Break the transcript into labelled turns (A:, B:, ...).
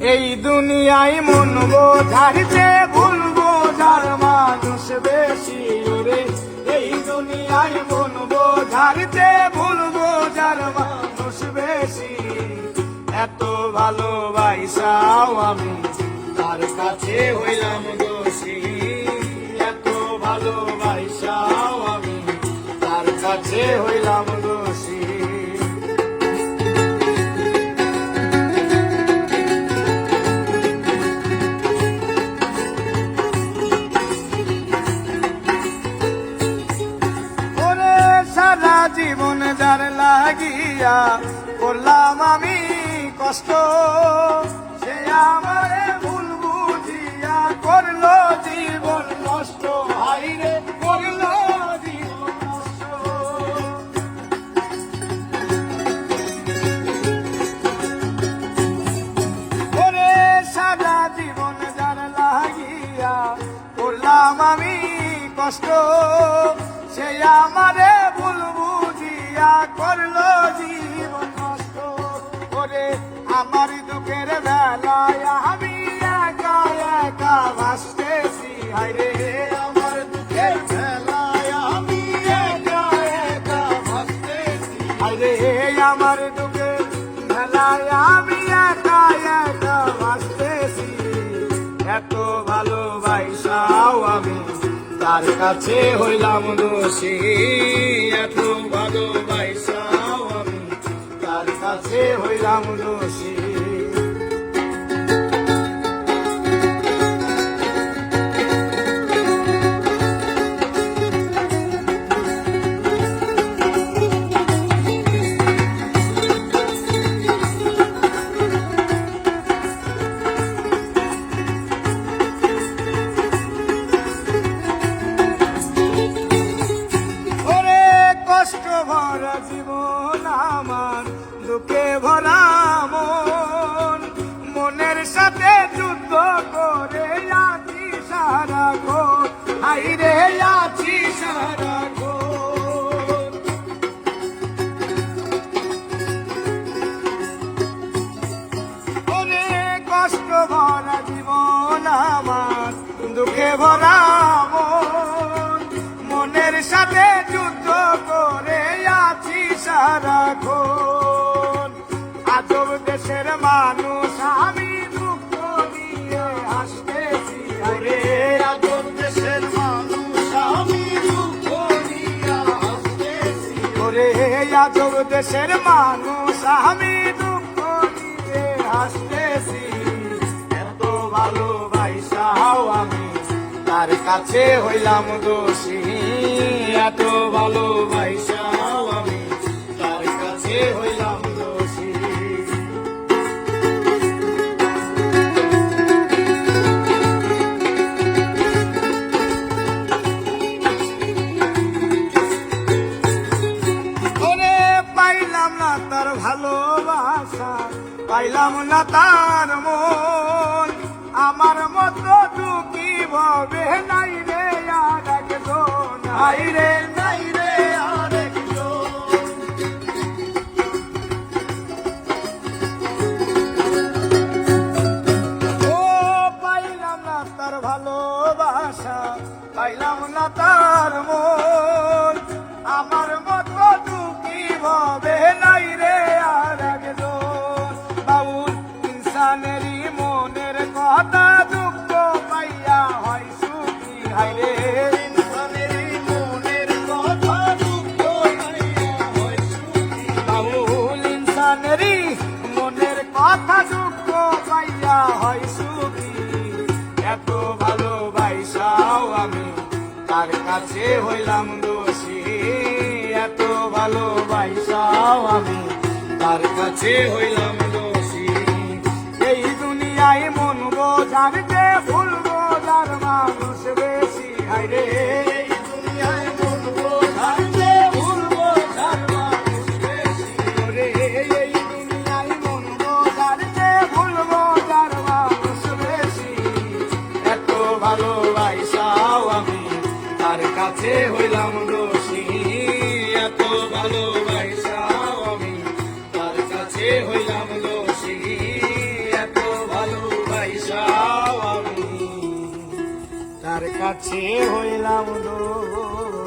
A: এই দুনিয়ায় মন বোঝারিতে ভুল বোঝার মানুষ বেশি রে। এই দুনিয়ায় মন বোঝারিতে ভুল বোঝার মানুষ বেশি। এত ভালোবাসাও আমি তার কাছে হইলাম দোষী। এত ভালোবাসাও আমি তার কাছে হইলাম দোষী। সারা জীবন যার লাগিয়া করলাম আমি কষ্ট, সে আমারে ভুল বুঝিয়া করলো জীবন নষ্ট। হাইরে করলো জীবন নষ্ট। ওরে সারা জীবন যার লাগিয়া করলাম আমি কষ্ট, সে আমারে ভুল বুঝিয়া করলো জীবন নষ্ট। ওরে আমার দুঃখের বেলায় আমি একা একা ভাসতেছি। হায়রে আমার দুঃখের বেলায় আমি একা একা ভাসতেছি। হায়রে আমার দুঃখের বেলায় আমি একা একা ভাসতেছি। এত ভালোবাসাও আমি তার কাছে হইলাম দোষী। এত ভালোবাসাও আমি তার কাছে হইলাম দোষী। কষ্ট ভরা জীবন আমার, দুঃখে ভরা মন, মনের সাথে যুদ্ধ করে আছি সারাক্ষণ। হাইরে আছি সারাক্ষণ। অনেক কষ্ট ভরা জীবন আমার, দুঃখে ভরা মন, মনের সাথে যুদ্ধ করে আছি সারাক্ষণ। আজব দেশের মানুষ আমি দুঃখ নিয়ে হাসতেছি। আরে আজব দেশের মানুষ আমি দুঃখ নিয়ে হাসতেছি। ওরে আজব দেশের মানুষ আমি দুঃখ নিয়ে হাসতেছি। এত ভালোবাসাও আমি তার কাছে হইলাম দোষী। এত ভালোবাসাও আমি তার কাছে হইলাম দোষী। ওরে পাইলাম না তার ভালোবাসা, পাইলাম না তার মন, আমার মতো দুঃখী ভবে নাই রে আর একজন। নাই রে নাই রে আর একজন। ও পাইলাম না তার ভালোবাসা, পাইলাম না তার মন, আমার মতো দুঃখী ভবে নাই রে আর একজন। বাউল ইনসানেরই মনের কথা দুঃখ পাইয়া হয় সুখী। হায়রে ইনসানেরই মনের কথা দুঃখ পাইয়া হয় সুখী। বাউল ইনসানেরই মনের কথা দুঃখ পাইয়া হয় সুখী। এত ভালোবাসাও আমি তার কাছে হইলাম দোষী। এত ভালোবাসাও আমি তার কাছে হইলাম দোষী। এই দুনিয়ায় মন বোঝার যে ভুল বোঝার মানুষ বেশি। হায়রে এই দুনিয়ায় মন বোঝার যে ভুল বোঝার মানুষ বেশি। ওরে এই দুনিয়ায় মন বোঝার যে ভুল বোঝার মানুষ বেশি। এত ভালোবাসাও আমি তার কাছে হইলাম দোষী। এত ভালোবাসাও আমি তার কাছে হইলাম দোষী। তার কাছে হইলাম দোষ